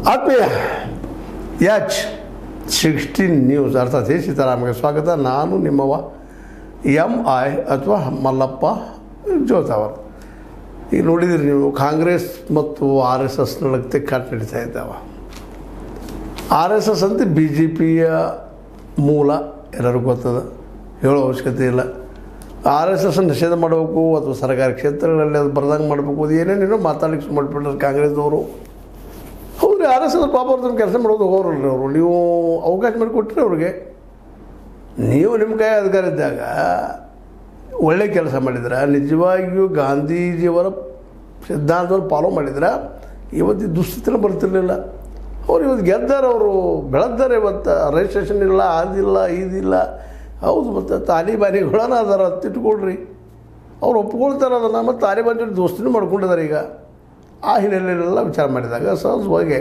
ಆತ್ಮೀಯ H16 news ಅರ್ಥಾತ್ ಸೀತಾರಾಮಗೆ ಸ್ವಾಗತ. ನಾನು ನಿಮ್ಮವ MI ಅಥವಾ ಮಲ್ಲಪ್ಪ ಜೋತಾವರ್. ಈಗ ನೋಡಿದಿರಿ ನೀವು, ಕಾಂಗ್ರೆಸ್ ಮತ್ತು RSS ನೊಳಗೆ ತಿಕ್ಕಾಟ ನಡೀತಾ ಇದ್ದಾವೆ. RSS ಅಂತ BJPಯ ಮೂಲ ಎಲ್ಲರಿಗೂ ಗೊತ್ತದ, ಹೇಳೋ ಅವಶ್ಯಕತೆ ಇಲ್ಲ. RSS ನಿಷೇಧ ಮಾಡಬೇಕು ಅಥವಾ ಸರ್ಕಾರಿ ಕ್ಷೇತ್ರಗಳಲ್ಲಿ ಅದು ಬರ್ದಂಗೆ ಮಾಡಬೇಕು, ಅದು ಏನೇನೇನೋ ಮಾತಾಡಲಿಕ್ಕೆ ಮಾಡಿಬಿಟ್ರೆ ಕಾಂಗ್ರೆಸ್ದವರು. ಹೌದು, RSS ಪಾಪ ಅವ್ರದ್ದು ಕೆಲಸ ಮಾಡೋದು ಹೋಗ್ರಲ್ರಿ ಅವರು. ನೀವು ಅವಕಾಶ ಮಾಡಿಕೊಟ್ರೆ ಅವ್ರಿಗೆ, ನೀವು ನಿಮ್ಮ ಕೈ ಅಧಿಕಾರ ಇದ್ದಾಗ ಒಳ್ಳೆ ಕೆಲಸ ಮಾಡಿದ್ರೆ, ನಿಜವಾಗಿಯೂ ಗಾಂಧೀಜಿಯವರ ಸಿದ್ಧಾಂತವನ್ನು ಫಾಲೋ ಮಾಡಿದ್ರೆ ಇವತ್ತು ಈ ದುಸ್ಥಿತಿನ ಬರ್ತಿರಲಿಲ್ಲ. ಅವ್ರು ಇವತ್ತು ಗೆದ್ದಾರೆ, ಅವರು ಬೆಳೆದಾರೆ. ಇವತ್ತು ರಿಜಿಸ್ಟ್ರೇಷನ್ ಇಲ್ಲ, ಅದಿಲ್ಲ, ಇದಿಲ್ಲ. ಹೌದು, ಮತ್ತು ತಾಲಿಬಾನಿಗಳನ್ನ ಅದಾರ ತಿಟ್ಕೊಳ್ರಿ, ಅವ್ರು ಒಪ್ಕೊಳ್ತಾರೆ ಅದನ್ನು. ಮತ್ತು ತಾಲಿಬಾನ್ ಜೊತೆ ದೋಸ್ತಿನೂ ಮಾಡ್ಕೊಂಡಿದ್ದಾರೆ. ಈಗ ಆ ಹಿನ್ನೆಲೆಯಲ್ಲೆಲ್ಲ ವಿಚಾರ ಮಾಡಿದಾಗ ಸಹಜವಾಗಿ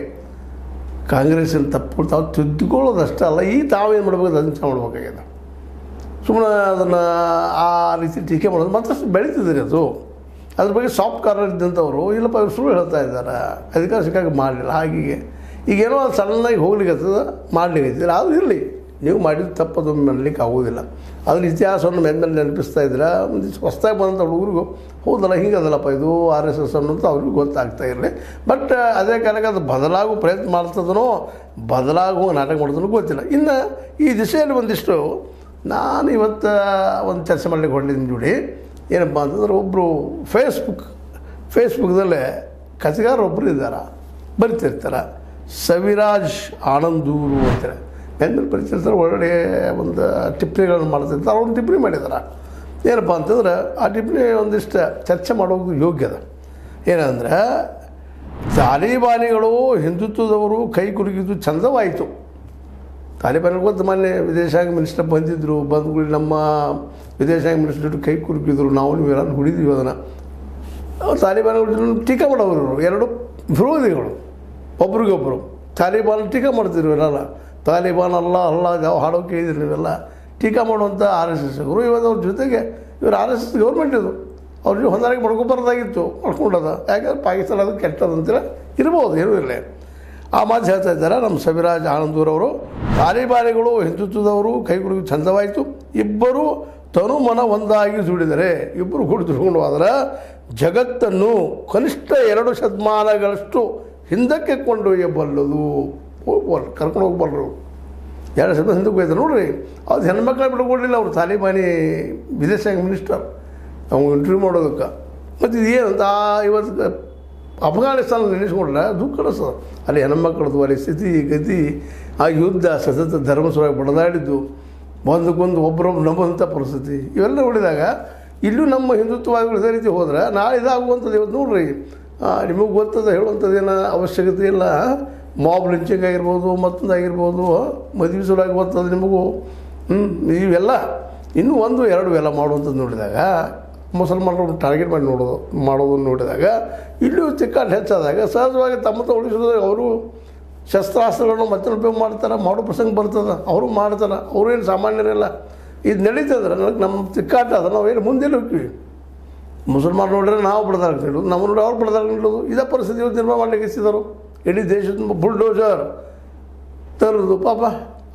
ಕಾಂಗ್ರೆಸ್ಸಿನ ತಪ್ಪು ತಾವು ತಿದ್ದುಕೊಳ್ಳೋದಷ್ಟೇ ಅಲ್ಲ, ಈ ತಾವೇನು ಮಾಡ್ಬೇಕು ಅದನ್ನು ಚೆನ್ನಾಗಿ ಮಾಡ್ಬೇಕಾಗಿದೆ. ಸುಮ್ಮನೆ ಅದನ್ನು ಆ ರೀತಿ ಟೀಕೆ ಮಾಡೋದು ಮತ್ತಷ್ಟು ಬೆಳೀತಿದ್ದೀರಿ. ಅದ್ರ ಬಗ್ಗೆ ಸಾಫ್ಟ್ ಕಾರ್ನರ್ ಇದ್ದಂಥವ್ರು ಇಲ್ಲಪ್ಪ ಇವ್ರು ಸುಳ್ಳು ಹೇಳ್ತಾ ಇದ್ದಾರೆ, ಅಧಿಕಾರ ಸಿಕ್ಕಾಗ ಮಾಡಲಿಲ್ಲ, ಹಾಗೀಗೆ ಈಗೇನೋ ಅದು ಸಣ್ಣದಾಗಿ ಹೋಗ್ಲಿಕ್ಕೆ ಮಾಡಲಿಕ್ಕೆ ಅದು ಇರಲಿ. ನೀವು ಮಾಡಿದ ತಪ್ಪದು ಮಾಡಲಿಕ್ಕೆ ಆಗೋದಿಲ್ಲ. ಅದ್ರ ಇತಿಹಾಸವನ್ನು ಮೇಲೆ ನೆನಪಿಸ್ತಾ ಇದ್ರೆ ಹೊಸ್ದಾಗಿ ಬಂದಂಥ ಹುಡುಗರಿಗೂ ಹೌದಲ್ಲ, ಹಿಂಗದಲ್ಲಪ್ಪ ಇದು RSS ಅನ್ನೋದು ಅವ್ರಿಗೂ ಗೊತ್ತಾಗ್ತಾ ಇರಲಿ. ಬಟ್ ಅದೇ ಕಾಲಕ್ಕೆ ಅದು ಬದಲಾಗುವ ಪ್ರಯತ್ನ ಮಾಡ್ತದನೋ ಬದಲಾಗುವ ನಾಟಕ ಮಾಡೋದನ್ನು ಗೊತ್ತಿಲ್ಲ. ಇನ್ನು ಈ ದಿಶೆಯಲ್ಲಿ ಒಂದಿಷ್ಟು ನಾನು ಇವತ್ತು ಒಂದು ಚರ್ಚೆ ಮಾಡಲಿಕ್ಕೆ ಹೊರಟಿದ್ದೀನಿ ಜೋಡಿ. ಏನಪ್ಪ ಅಂತಂದ್ರೆ, ಒಬ್ಬರು ಫೇಸ್ಬುಕ್ದಲ್ಲೇ ಕಥೆಗಾರೊಬ್ಬರು ಇದ್ದಾರೆ, ಬರಿತಿರ್ತಾರೆ, ಸವಿರಾಜ್ ಆನಂದೂರು ಅಂತಾರೆ. ಬೆಂಗಳೂರು ಬರಿತಿರ್ತಾರೆ, ಒಳ್ಳೆಯ ಒಂದು ಟಿಪ್ಪಣಿಗಳನ್ನು ಮಾಡ್ತಿರ್ತಾರೆ. ಅವ್ರು ಟಿಪ್ಪಣಿ ಮಾಡಿದ್ದಾರೆ. ಏನಪ್ಪ ಅಂತಂದ್ರೆ, ಆ ಟಿಪ್ಪಣಿ ಒಂದಿಷ್ಟು ಚರ್ಚೆ ಮಾಡೋದು ಯೋಗ್ಯದ. ಏನಂದ್ರೆ, ತಾಲಿಬಾನಿಗಳು ಹಿಂದುತ್ವದವರು ಕೈ ಕುಲುಕಿದ್ದು ಚಂದವಾಯಿತು. ತಾಲಿಬಾನಿಗಳು ಗೊತ್ತು, ಮೊನ್ನೆ ವಿದೇಶಾಂಗ ಮಿನಿಸ್ಟರ್ ಬಂದಿದ್ದರು, ಬಂದು ನಮ್ಮ ವಿದೇಶಾಂಗ ಮಿನಿಸ್ಟರ್ ಕೈ ಕುಲುಕಿದ್ರು, ನಾವು ನೀವೆಲ್ಲ ಹುಡಿದೀವಿ ಅದನ್ನು. ತಾಲಿಬಾನಿಗಳು ಟೀಕಾ ಮಾಡೋರು, ಎರಡು ವಿರೋಧಿಗಳು ಒಬ್ರಿಗೊಬ್ಬರು. ತಾಲಿಬಾನ್ ಟೀಕಾ ಮಾಡ್ತಿದ್ರು ಇವೆಲ್ಲ. ತಾಲಿಬಾನ್ ಅಲ್ಲ ಯಾವ ಹಾಡೋ ಕೇಳಿದ್ರಿ ನೀವೆಲ್ಲ, ಟೀಕಾ ಮಾಡುವಂಥ RSS ಅವರು. ಇವತ್ತು ಅವ್ರ ಜೊತೆಗೆ ಇವರು RSS ಗೌರ್ಮೆಂಟ್ ಇದು, ಅವ್ರಿಗೆ ಹೊಂದಾಣಿಕೆ ಮಾಡ್ಕೊಬಾರ್ದಾಗಿತ್ತು, ಮಾಡ್ಕೊಂಡದ. ಯಾಕಂದ್ರೆ ಪಾಕಿಸ್ತಾನ ಅದು ಕೆಟ್ಟದಂತೀರ ಇರ್ಬೋದು, ಏನೂ ಇಲ್ಲ. ಆ ಮಾತು ಹೇಳ್ತಾ ಇದ್ದಾರೆ ನಮ್ಮ ಸವಿರಾಜ್ ಆನಂದೂರವರು. ತಾಲಿಬಾನಿಗಳು ಹಿಂದುತ್ವದವರು ಕೈಗುಳಿಗೆ ಚಂದವಾಯಿತು, ಇಬ್ಬರು ತನು ಮನ ಒಂದಾಗಿ ದುಡಿದರೆ, ಇಬ್ಬರು ಕೂಡ ದುಡ್ಕೊಂಡು ಹೋದ್ರೆ ಜಗತ್ತನ್ನು ಕನಿಷ್ಠ 2 ಶತಮಾನಗಳಷ್ಟು ಹಿಂದಕ್ಕೆ ಕೊಂಡೊಯ್ಯಬಲ್ಲದು. ಕರ್ಕೊಂಡು ಹೋಗ್ಬಲ್ರು. 2 ಶತಮಾನ ಹಿಂದಕ್ಕೆ ಹೋಯ್ತಾರೆ ನೋಡ್ರಿ. ಅದು ಹೆಣ್ಮಕ್ಳ ಬಿಟ್ಕೊಡ್ಲಿಲ್ಲ ಅವರು, ತಾಲಿಬಾನಿ ವಿದೇಶಾಂಗ ಮಿನಿಸ್ಟರ್ ಅವ್ನು ಇಂಟರ್ವ್ಯೂ ಮಾಡೋದಕ್ಕೆ. ಮತ್ತು ಇದೇನಂತ ಇವತ್ತು ಅಫ್ಘಾನಿಸ್ತಾನ ನೆನೆಸ್ಕೊಂಡ್ರೆ ದುಃಖ ಅನಿಸ್ತದೆ. ಅಲ್ಲಿ ಹೆಣ್ಮಕ್ಳದ್ದು ಅಲ್ಲಿ ಸ್ಥಿತಿ ಗತಿ, ಆ ಯುದ್ಧ ಸತತ ಧರ್ಮಸವಾಗಿ ಬಡದಾಡಿದ್ದು, ಒಂದಕ್ಕೊಂದು ಒಬ್ಬರೊಬ್ಬರು ನಂಬುವಂಥ ಪರಿಸ್ಥಿತಿ, ಇವೆಲ್ಲ ನೋಡಿದಾಗ ಇಲ್ಲೂ ನಮ್ಮ ಹಿಂದುತ್ವವಾದಿಗಳು ಇದೇ ರೀತಿ ಹೋದ್ರೆ ನಾಳೆ ಇದಾಗುವಂಥದ್ದು. ಇವತ್ತು ನೋಡ್ರಿ, ನಿಮಗೆ ಗೊತ್ತದ, ಹೇಳುವಂಥದ್ದೇನು ಅವಶ್ಯಕತೆ ಇಲ್ಲ. ಮಾಬ್ ಲಿಂಚಿಂಗ್ ಆಗಿರ್ಬೋದು, ಮತ್ತೊಂದು ಆಗಿರ್ಬೋದು, ಮದುವೆ ಸಲುವಾಗಿ ಗೊತ್ತದ ನಿಮಗೂ. ಇವೆಲ್ಲ ಇನ್ನೂ 1, 2 ಎಲ್ಲ ಮಾಡುವಂಥದ್ದು ನೋಡಿದಾಗ, ಮುಸಲ್ಮಾನರು ಟಾರ್ಗೆಟ್ ಮಾಡಿ ಮಾಡೋದನ್ನು ನೋಡಿದಾಗ, ಇಲ್ಲೂ ತಿಕ್ಕಾಟ ಹೆಚ್ಚಾದಾಗ ಸಹಜವಾಗಿ ತಮ್ಮ ಉಳಿಸೋದಾಗ ಅವರು ಶಸ್ತ್ರಾಸ್ತ್ರಗಳನ್ನು ಮತ್ತೆ ಉಪಯೋಗ ಮಾಡ್ತಾರೆ, ಮಾಡೋ ಪ್ರಸಂಗ ಬರ್ತದೆ, ಅವರು ಮಾಡ್ತಾರೆ. ಅವರೇನು ಸಾಮಾನ್ಯರಿಲ್ಲ. ಇದು ನಡೀತದ್ರೆ ನಮ್ಮ ತಿಕ್ಕಾಟ ಅದ. ನಾವೇನು ಮುಂದೆಲ್ಲ ಹೋಗ್ತೀವಿ. ಮುಸಲ್ಮಾನ ನೋಡಿದ್ರೆ ನಾವು ಬಡ್ದಾರ್ಗೆ ನೀಡೋದು, ನಮ್ಮ ನೋಡಿ ಅವ್ರು ಬಡ್ದಾರ್ಗೆ ನೀಡೋದು. ಇದೇ ಪರಿಸ್ಥಿತಿ ಇವತ್ತು ನಿರ್ಮಾಣ ಮಾಡಲಿಕ್ಕೆ ಇಚ್ಚಿದರು. ಇಡೀ ದೇಶದ ಬುಲ್ಡೋಜರ್ ತರೋದು. ಪಾಪ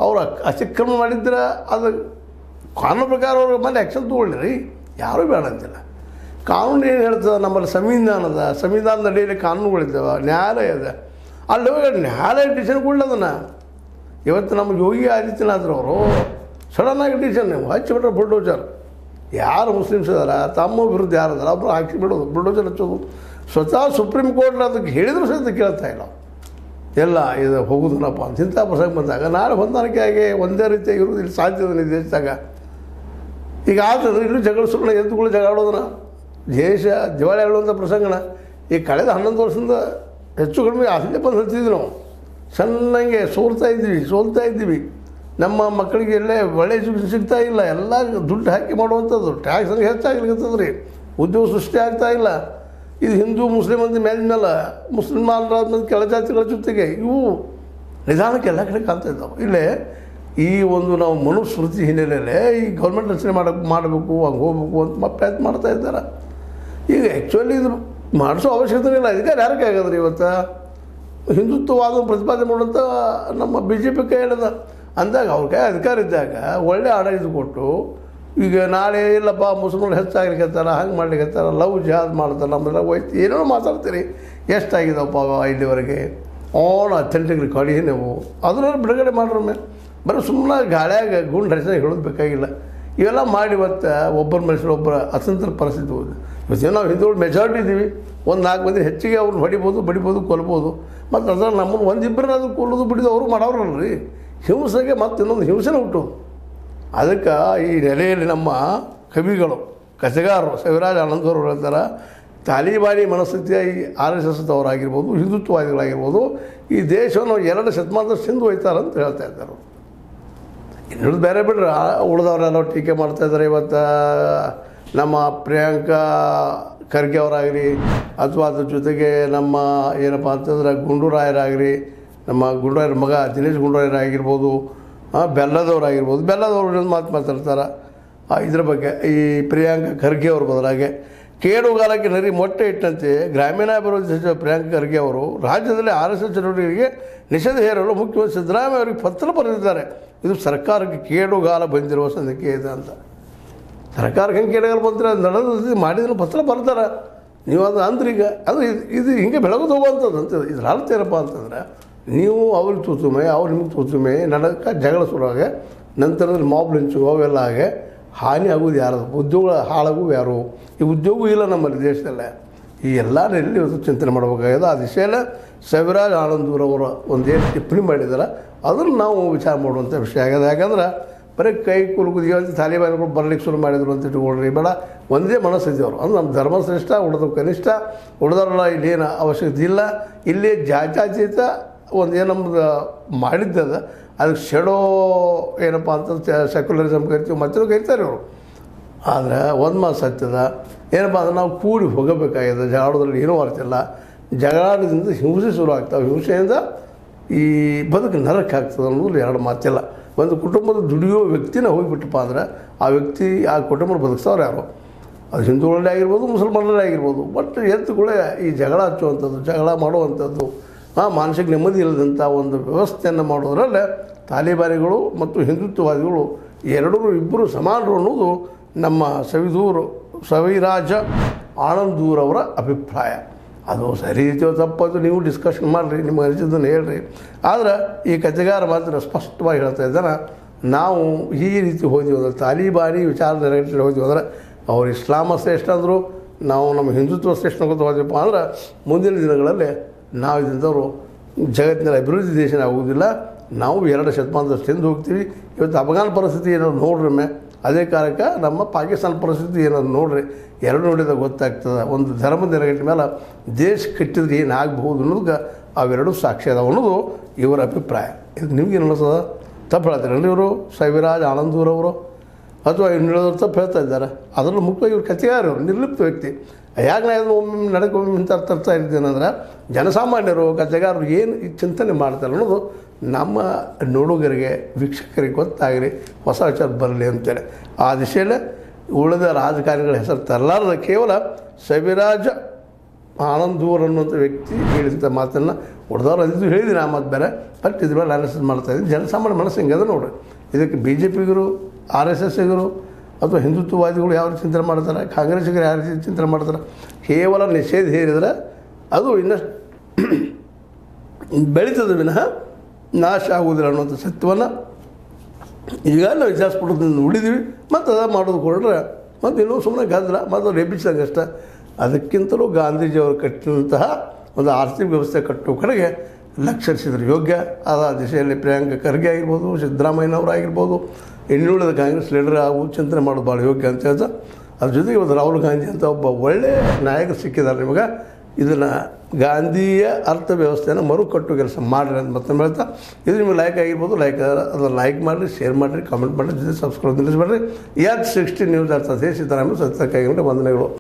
ಅವ್ರು ಅತಿಕ್ರಮಣ ಮಾಡಿದ್ರೆ ಅದು ಕಾನೂನು ಪ್ರಕಾರ ಅವ್ರ ಮೇಲೆ ಆ್ಯಕ್ಷನ್ ತೊಗೊಳ್ಳಿರಿ, ಯಾರೂ ಬೇಡ ಅಂತಿಲ್ಲ. ಕಾನೂನು ಏನು ಹೇಳ್ತದೆ, ನಮ್ಮಲ್ಲಿ ಸಂವಿಧಾನದ ಅಡಿಯಲ್ಲಿ ಕಾನೂನುಗಳಿದ್ದಾವೆ, ನ್ಯಾಯಾಲಯ ಇದೆ. ಅಲ್ಲಿ ಹೋಗಿ ನ್ಯಾಯಾಲಯ ಡಿಸಿಷನ್ ಕೊಡಲದನ್ನು. ಇವತ್ತು ನಮ್ಮ ಯೋಗಿ ಆದಿತ್ಯನಾಥ್ರವರು ಸಡನ್ನಾಗಿ ಡಿಸಿಷನ್ ಹಚ್ಚಿಬಿಟ್ರೆ ಬುಲ್ಡೋಜರ್. ಯಾರು ಮುಸ್ಲಿಮ್ಸ್ ಇದಾರೆ, ತಮ್ಮ ವಿರುದ್ಧ ಯಾರು ಅದಾರ ಅವ್ರು ಹಾಕಿ ಬಿಡೋದು, ಬುಲ್ಡೋಜರ್ ಹಚ್ಚೋದು. ಸ್ವತಃ ಸುಪ್ರೀಂ ಕೋರ್ಟ್ ಅದಕ್ಕೆ ಹೇಳಿದ್ರು ಸಹಿತ ಕೇಳ್ತಾ ಇಲ್ಲ. ಎಲ್ಲ ಇದು ಹೋಗೋದನಪ್ಪ ಅಂತ ಇಂಥ ಪ್ರಸಂಗ ಬಂದಾಗ ನಾಳೆ ಹೊಂದಾಣಿಕೆ ಆಗಿ ಒಂದೇ ರೀತಿಯಾಗಿ ಇರೋದು ಇಲ್ಲಿ ಸಾಧ್ಯದ ದೇಶದಾಗ. ಈಗ ಆಗ್ತದೆ ಇಲ್ಲೂ ಜಗಳ ಸುಮ್ಮನೆ ಎದ್ದುಗಳು ಜಗಾಡೋದನ್ನ, ದೇಶ ದಿವಾಳಿ ಆಡುವಂಥ ಪ್ರಸಂಗನ ಈ ಕಳೆದ 11 ವರ್ಷದಿಂದ ಹೆಚ್ಚು ಕಡಿಮೆ ಅಲ್ಲೇ ಬಂದು ಹತ್ತಿದ್ವಿ ನಾವು. ಸಣ್ಣಂಗೆ ಸೋಲ್ತಾ ಇದ್ದೀವಿ. ನಮ್ಮ ಮಕ್ಕಳಿಗೆ ಎಲ್ಲೇ ಒಳ್ಳೆ ಎಜುಕೇಷನ್ ಸಿಗ್ತಾ ಇಲ್ಲ. ಎಲ್ಲ ದುಡ್ಡು ಹಾಕಿ ಮಾಡುವಂಥದ್ದು. ಟ್ಯಾಕ್ಸ್ ಹಂಗೆ ಹೆಚ್ಚಾಗ್ಲಿಕ್ಕತ್ತದ ರೀ, ಉದ್ಯೋಗ ಸೃಷ್ಟಿ ಆಗ್ತಾ ಇಲ್ಲ. ಇದು ಹಿಂದೂ ಮುಸ್ಲಿಮ್ ಅಂತ ಮೇಲಿನಲ್ಲ, ಮುಸ್ಲಿಮಾನರಾದ್ಮೇಲೆ ಕೆಳಜಾತಿಗಳ ಜೊತೆಗೆ ಇವು ನಿಧಾನಕ್ಕೆ ಎಲ್ಲ ಕಡೆ ಕಾಣ್ತಾ ಇದ್ದಾವೆ. ಇಲ್ಲೇ ಈ ಒಂದು ನಾವು ಮನುಸ್ಮೃತಿ ಹಿನ್ನೆಲೆಯಲ್ಲೇ ಈ ಗೌರ್ಮೆಂಟ್ ರಚನೆ ಮಾಡಬೇಕು, ಹಂಗೆ ಹೋಗ್ಬೇಕು ಅಂತ ಪ್ರಯತ್ನ ಮಾಡ್ತಾ ಇದ್ದಾರೆ. ಈಗ ಆ್ಯಕ್ಚುಲಿ ಇದು ಮಾಡಿಸೋ ಅವಶ್ಯಕತೆ ಇಲ್ಲ. ಇದಕ್ಕೆ ಯಾರಕ್ಕೆ ಆಗೋದ್ರಿ ಇವತ್ತು ಹಿಂದುತ್ವವಾದ ಪ್ರತಿಪಾದನೆ ಮಾಡುವಂಥ ನಮ್ಮ ಬಿ ಜೆ ಪಿ ಕೈ ಹಿಡಿದ ಅಂದಾಗ ಅವ್ರ ಕೈ ಅಧಿಕಾರ ಇದ್ದಾಗ ಒಳ್ಳೆ ಆಡಳಿತ ಕೊಟ್ಟು ಈಗ ನಾಳೆ ಇಲ್ಲಪ್ಪ ಮುಸ್ಲಿಮರು ಹೆಚ್ಚಾಗ್ಲಿಕ್ಕತ್ತಾರ ಹಂಗೆ ಮಾಡ್ಲಿಕ್ಕತ್ತಾರ ಲವ್ ಜಿಹಾದ್ ಮಾಡ್ತಾರೆ ನಮ್ಮೆಲ್ಲ ಹೋಯ್ತು ಏನೋ ಮಾತಾಡ್ತೀರಿ ಎಷ್ಟಾಗಿದ್ದಾವಪ್ಪ ಇಲ್ಲಿವರೆಗೆ ಆನ್ ಅಥೆಂಟಿಕ್ ರೆಕಾರ್ಡಿಗೆ ನೀವು ಅದನ್ನ ಬಿಡುಗಡೆ ಮಾಡ್ರೊಮ್ಮೆ ಬರೀ ಸುಮ್ಮನೆ ಗಾಳಿಯಾಗ ಗುಂಡು ಹರಿಸ ಹೇಳೋದು ಬೇಕಾಗಿಲ್ಲ ಇವೆಲ್ಲ ಮಾಡಿ ಇವತ್ತು ಒಬ್ಬರ ಮನುಷ್ಯರು ಒಬ್ಬರ ಅತಂತ್ರ ಪರಿಸ್ಥಿತಿ ಹೋದು ಇವತ್ತೇನು ನಾವು ಹಿಂದೂಗಳು ಮೆಜಾರಿಟಿ ಇದ್ದೀವಿ ಒಂದು 4 ಮಂದಿ ಹೆಚ್ಚಿಗೆ ಅವ್ರನ್ನ ಹೊಡಿಬೋದು ಬಡಿಬೋದು ಕೊಲ್ಬೋದು ಮತ್ತು ಅದ್ರಲ್ಲಿ ನಮ್ಮನ್ನು ಒಂದಿಬ್ಬರನ್ನ ಕೊಲ್ಲೋದು ಬಿಡಿದು ಅವರು ಮಾಡೋರಲ್ರಿ ಹಿಂಸೆಗೆ ಮತ್ತು ಇನ್ನೊಂದು ಹಿಂಸೆನೇ ಹುಟ್ಟು ಅದಕ್ಕೆ ಈ ನೆಲೆಯಲ್ಲಿ ನಮ್ಮ ಕವಿಗಳು ಕಥೆಗಾರರು ಸವಿರಾಜ್ ಆನಂದವರು ಹೇಳ್ತಾರೆ ತಾಲಿಬಾನಿ ಮನಸ್ಥಿತಿಯ ಈ RSS ಅವರಾಗಿರ್ಬೋದು ಹಿಂದುತ್ವವಾದಿಗಳಾಗಿರ್ಬೋದು ಈ ದೇಶವನ್ನು 2 ಶತಮಾನದಷ್ಟು ಹಿಂದೆ ಹೋಯ್ತಾರೆ ಅಂತ ಹೇಳ್ತಾ ಇದ್ದಾರೆ. ಇನ್ನು ಬೇರೆ ಬಿಡ್ರಿ ಉಳಿದವರೆಲ್ಲ ಟೀಕೆ ಮಾಡ್ತಾಯಿದ್ದಾರೆ. ಇವತ್ತು ನಮ್ಮ ಪ್ರಿಯಾಂಕಾ ಖರ್ಗೆ ಅವರಾಗಲಿ ಅಥವಾ ಅದ್ರ ಜೊತೆಗೆ ನಮ್ಮ ಏನಪ್ಪ ಅಂತಂದ್ರೆ ಗುಂಡೂರಾಯರಾಗಲಿ ನಮ್ಮ ಗುಂಡೂರಾಯರ ಮಗ ದಿನೇಶ್ ಗುಂಡೂರಾಯರಾಗಿರ್ಬೋದು ಬೆಲ್ಲದವರಾಗಿರ್ಬೋದು ಬೆಲ್ಲದವ್ರು ಮಾತು ಮಾತಾಡ್ತಾರೆ ಇದ್ರ ಬಗ್ಗೆ ಈ ಪ್ರಿಯಾಂಕಾ ಖರ್ಗೆ ಅವ್ರ ಬದಲಾಗಿ ಕೇಡುಗಾಲಕ್ಕೆ ನರಿ ಮೊಟ್ಟೆ ಇಟ್ಟಂತೆ ಗ್ರಾಮೀಣಾಭಿವೃದ್ಧಿ ಸಚಿವ ಪ್ರಿಯಾಂಕಾ ಖರ್ಗೆ ಅವರು ರಾಜ್ಯದಲ್ಲಿ RSS ಚಟುವಟಿಕೆಗೆ ನಿಷೇಧ ಹೇರಲು ಮುಖ್ಯಮಂತ್ರಿ ಸಿದ್ದರಾಮಯ್ಯ ಅವರಿಗೆ ಪತ್ರ ಬರೆದಿದ್ದಾರೆ. ಇದು ಸರ್ಕಾರಕ್ಕೆ ಕೇಡುಗಾಲ ಬಂದಿರುವ ಸಂಖ್ಯೆ ಇದೆ ಅಂತ. ಸರ್ಕಾರಕ್ಕೆ ಹೆಂಗೆ ಕೇಡುಗಾಲ ಬಂದರೆ ನಡೆದು ಮಾಡಿದ್ರೆ ಪತ್ರ ಬರ್ತಾರೆ ನೀವು ಅದು ಅಂದ್ರೆ ಈಗ ಅದು ಇದು ಹಿಂಗೆ ಬೆಳಗೋದು ಹೋಗುವಂಥದ್ದು ಅಂತ. ಇದ್ರ ಅರ್ಥ ಏನಪ್ಪ ಅಂತಂದ್ರೆ ನೀವು ಅವ್ರಿಗೆ ತೂತುಮೆ ಅವ್ರು ನಿಮಗೆ ತೂತುಮೆ ನಡಕ್ಕೆ ಜಗಳ ಶುರುವಾಗೆ ನಂತರದಲ್ಲಿ ಮಾಬ್ ಲಿಂಚಿಂಗು ಅವೆಲ್ಲ ಹಾಗೆ ಹಾನಿ ಆಗೋದು ಯಾರದು ಉದ್ಯೋಗ ಹಾಳಾಗುವು ಯಾರು ಈ ಉದ್ಯೋಗ ಇಲ್ಲ ನಮ್ಮಲ್ಲಿ ದೇಶದಲ್ಲೇ ಈ ಎಲ್ಲ ನೆಲೆಯಲ್ಲಿ ಇವತ್ತು ಚಿಂತನೆ ಮಾಡಬೇಕಾಗಿದೆ. ಆ ದಿಶೆಯಲ್ಲೇ ಸವಿರಾಜ್ ಆನಂದೂರವರು ಒಂದೇನು ಟಿಪ್ಪಣಿ ಮಾಡಿದ್ದಾರೆ ಅದನ್ನು ನಾವು ವಿಚಾರ ಮಾಡುವಂಥ ವಿಷಯ ಆಗಿದೆ. ಯಾಕಂದ್ರೆ ಬರೀ ಕೈ ಕುಲುಗುದಿಗೆ ಅಂತ ತಾಲಿಬಾನಿಗಳು ಬರಲಿಕ್ಕೆ ಶುರು ಮಾಡಿದ್ರು ಅಂತ ಇಟ್ಕೊಳ್ರಿ ಬೇಡ ಒಂದೇ ಮನಸ್ಥಿತಿ ಅವರು ಅಂದ್ರೆ ನಮ್ಮ ಧರ್ಮಶ್ರೇಷ್ಠ ಉಳಿದ ಕನಿಷ್ಠ ಉಳಿದವರೆಲ್ಲ ಇಲ್ಲೇನು ಅವಶ್ಯಕತೆ ಇಲ್ಲ. ಇಲ್ಲಿ ಜಾತ್ಯತೀತ ಒಂದು ಏನು ನಮ್ದು ಮಾಡಿದ್ದದ ಅದಕ್ಕೆ ಶೆಡೋ ಏನಪ್ಪ ಅಂತಂದು ಸೆಕ್ಯುಲರಿಸಮ್ ಕರಿತೀವಿ ಮತ್ತೂ ಕರಿತಾರೆ ಅವರು. ಆದರೆ ಒಂದು ಮಾತು ಸತ್ಯದ ಏನಪ್ಪ ಅಂದ್ರೆ ನಾವು ಕೂಡಿ ಹೋಗಬೇಕಾಗಿದೆ. ಜಗಳಾಡೋದ್ರಲ್ಲಿ ಏನೂ ಅರ್ಥಿಲ್ಲ. ಜಗಳಾಡೋದ್ರಿಂದ ಹಿಂಸೆ ಶುರು ಆಗ್ತಾವೆ. ಹಿಂಸೆಯಿಂದ ಈ ಬದುಕು ನರಕ್ಕೆ ಆಗ್ತದೆ ಅನ್ನೋದು 2 ಮಾತಿಲ್ಲ. ಒಂದು ಕುಟುಂಬದ ದುಡಿಯೋ ವ್ಯಕ್ತಿನ ಹೋಗಿಬಿಟ್ಟಪ್ಪ ಅಂದ್ರೆ ಆ ವ್ಯಕ್ತಿ ಆ ಕುಟುಂಬದ ಬದುಕ್ಸವ್ರು ಯಾರು ಅದು ಹಿಂದೂಗಳಲ್ಲೇ ಆಗಿರ್ಬೋದು ಮುಸಲ್ಮಾನರಲ್ಲೇ ಆಗಿರ್ಬೋದು. ಬಟ್ ಎತ್ತುಗಳೇ ಈ ಜಗಳ ಹಚ್ಚುವಂಥದ್ದು ಜಗಳ ಮಾಡುವಂಥದ್ದು ಮಾನಸಿಕ ನೆಮ್ಮದಿ ಇಲ್ಲದಂಥ ಒಂದು ವ್ಯವಸ್ಥೆಯನ್ನು ಮಾಡೋದ್ರಲ್ಲೇ ತಾಲಿಬಾನಿಗಳು ಮತ್ತು ಹಿಂದುತ್ವವಾದಿಗಳು ಇಬ್ಬರು ಸಮಾನರು ಅನ್ನೋದು ನಮ್ಮ ಸವಿರಾಜ ಆನಂದೂರವರ ಅಭಿಪ್ರಾಯ. ಅದು ಸರಿ ರೀತಿಯೋ ತಪ್ಪದು ನೀವು ಡಿಸ್ಕಷನ್ ಮಾಡಿರಿ, ನಿಮ್ಗೆ ಅನಿಸಿದ್ದನ್ನು ಹೇಳ್ರಿ. ಆದರೆ ಈ ಕಥೆಗಾರ ಮಾತ್ರ ಸ್ಪಷ್ಟವಾಗಿ ಹೇಳ್ತಾ ಇದ್ದಾನೆ ನಾವು ಈ ರೀತಿ ಹೋದ್ವಿ ಅಂದ್ರೆ ತಾಲಿಬಾನಿ ವಿಚಾರದಲ್ಲಿ ಹೋದ್ವಿ ಅಂದ್ರೆ ಅವ್ರು ಇಸ್ಲಾಮ ಶ್ರೇಷ್ಠ ಅಂದರು ನಾವು ನಮ್ಮ ಹಿಂದುತ್ವ ಶ್ರೇಷ್ಠ ಅಂತ ಹೋದ್ವಪ್ಪ ಅಂದ್ರೆ ಮುಂದಿನ ದಿನಗಳಲ್ಲಿ ನಾವು ಇದ್ದಂಥವ್ರು ಜಗತ್ತಿನ ಅಭಿವೃದ್ಧಿ ದೇಶನೇ ಆಗೋದಿಲ್ಲ. ನಾವು 2 ಶತಮಾನದಷ್ಟು ಹಿಂದೆ ಹೋಗ್ತೀವಿ. ಇವತ್ತು ಅಫ್ಘಾನ್ ಪರಿಸ್ಥಿತಿ ಏನಾದ್ರು ನೋಡ್ರಿ ಅದೇ ಕಾರಣಕ್ಕೆ ನಮ್ಮ ಪಾಕಿಸ್ತಾನ ಪರಿಸ್ಥಿತಿ ಏನಾದ್ರು ನೋಡ್ರಿ ಎರಡು ನೋಡಿದಾಗ ಗೊತ್ತಾಗ್ತದೆ. ಒಂದು ಧರ್ಮದ ನೆಲೆಗಟ್ಟಿನ ಮೇಲೆ ದೇಶ ಕಟ್ಟಿದ್ರೆ ಏನಾಗಬಹುದು ಅನ್ನೋದಕ್ಕೆ ಅವೆರಡೂ ಸಾಕ್ಷಿ ಅದಾವ ಅನ್ನೋದು ಇವರ ಅಭಿಪ್ರಾಯ. ಇದು ನಿಮ್ಗೇನು ಅನಿಸ್ತದ? ತಪ್ಪು ಹೇಳ್ತಾರೆ ಇವರು ಸವಿರಾಜ್ ಆನಂದೂರವರು ಅಥವಾ ಇನ್ನುಳಿದವರು ತಪ್ಪು ಹೇಳ್ತಾ ಇದ್ದಾರೆ. ಅದರಲ್ಲೂ ಮುಖ್ಯವಾಗಿ ಇವ್ರು ಕಥೆಗಾರ ಅವರು ನಿರ್ಲಿಪ್ತ ವ್ಯಕ್ತಿ. ಯಾಕೆ ನಾನು ಒಮ್ಮೆ ನಡಕ್ಕೆ ಇಂಥ ತರ್ತಾ ಇದ್ದೇನೆಂದ್ರೆ ಜನಸಾಮಾನ್ಯರು ಕಥೆಗಾರರು ಏನು ಚಿಂತನೆ ಮಾಡ್ತಾರೆ ಅನ್ನೋದು ನಮ್ಮ ನೋಡುಗರಿಗೆ ವೀಕ್ಷಕರಿಗೆ ಗೊತ್ತಾಗಲಿ, ಹೊಸ ವಿಚಾರ ಬರಲಿ ಅಂತೇಳಿ ಆ ದಿಶೆಯಲ್ಲೇ ಉಳಿದ ರಾಜಕಾರಣಿಗಳ ಹೆಸರು ತರಲಾರದ ಕೇವಲ ಸವಿರಾಜ ಆನಂದೂರ್ ಅನ್ನುವಂಥ ವ್ಯಕ್ತಿ ಹೇಳಿದಂಥ ಮಾತನ್ನು ಉಳಿದವ್ರು ಅಂದಿದ್ದು ಹೇಳಿದ್ದೀನಿ. ಆ ಮಾತು ಬೇರೆ ಬಟ್ ಇದ್ರ ಮೇಲೆ ಅನಾಲಿಸಿಸ್ ಮಾಡ್ತಾಯಿದ್ದೀನಿ. ಜನಸಾಮಾನ್ಯ ಮನಸ್ಸು ಹಿಂಗದ ನೋಡ್ರಿ. ಇದಕ್ಕೆ BJPಗರು RSSಗರು ಅಥವಾ ಹಿಂದುತ್ವವಾದಿಗಳು ಯಾವ ರೀತಿ ಚಿಂತನೆ ಮಾಡ್ತಾರೆ, ಕಾಂಗ್ರೆಸ್ಸಿಗರು ಯಾವ ರೀತಿ ಚಿಂತನೆ ಮಾಡ್ತಾರೆ, ಕೇವಲ ನಿಷೇಧ ಹೇರಿದರೆ ಅದು ಇನ್ನಷ್ಟು ಬೆಳೀತದೆ ವಿನಃ ನಾಶ ಆಗುವುದಿಲ್ಲ ಅನ್ನೋಂಥ ಸತ್ಯವನ್ನು ಈಗ ನಾವು ವಿಚಾರಿಸ್ಬಿಡೋದ್ರಿಂದ ಉಳಿದೀವಿ. ಮತ್ತು ಅದು ಮಾಡೋದು ಕೊಡ್ರೆ ಮತ್ತು ಇನ್ನೂ ಸುಮ್ಮನೆ ಗದ್ದಲ ಮತ್ತು ರೆಬ್ಬಿಸಿದಂಗೆ ಅಷ್ಟೇ. ಅದಕ್ಕಿಂತಲೂ ಗಾಂಧೀಜಿಯವರು ಕಟ್ಟಿದಂತಹ ಒಂದು ಆರ್ಥಿಕ ವ್ಯವಸ್ಥೆ ಕಟ್ಟುವ ಕಡೆಗೆ ಲಕ್ಷ್ಯ ಹರಿಸಿದ್ರು ಯೋಗ್ಯ. ಆ ದಿಶೆಯಲ್ಲಿ ಪ್ರಿಯಾಂಕಾ ಖರ್ಗೆ ಆಗಿರ್ಬೋದು, ಸಿದ್ದರಾಮಯ್ಯನವರಾಗಿರ್ಬೋದು, ಇನ್ನುಳಿದ ಕಾಂಗ್ರೆಸ್ ಲೀಡರ್ ಆಗುವುದು ಚಿಂತನೆ ಮಾಡೋದು ಭಾಳ ಯೋಗ್ಯ ಅಂತ ಹೇಳ್ತಾ ಅದ್ರ ಜೊತೆಗೆ ಇವತ್ತು ರಾಹುಲ್ ಗಾಂಧಿ ಅಂತ ಒಬ್ಬ ಒಳ್ಳೆಯ ನಾಯಕರು ಸಿಕ್ಕಿದ್ದಾರೆ ನಿಮಗೆ. ಇದನ್ನು ಗಾಂಧಿಯ ಅರ್ಥವ್ಯವಸ್ಥೆಯನ್ನು ಮರುಕಟ್ಟು ಕೆಲಸ ಮಾಡಿರಿ ಅಂತ ಮತ್ತೊಮ್ಮೆ ಹೇಳ್ತಾ ಇದು ನಿಮಗೆ ಲೈಕ್ ಆಗಿರ್ಬೋದು. ಅದನ್ನು ಲೈಕ್ ಮಾಡಿರಿ, ಶೇರ್ ಮಾಡಿರಿ, ಕಾಮೆಂಟ್ ಮಾಡಿರಿ, ಜೊತೆ ಸಬ್ಸ್ಕ್ರೈಬ್ ನಿಲ್ಲಿಸಬೇಡ್ರಿ. 60 ನ್ಯೂಸ್ ಅರ್ಥಾತ್ ಸಿದ್ದರಾಮಯ್ಯ ಸತ್ಯಕ್ಕಾಗಿ ವಂದನೆಗಳು.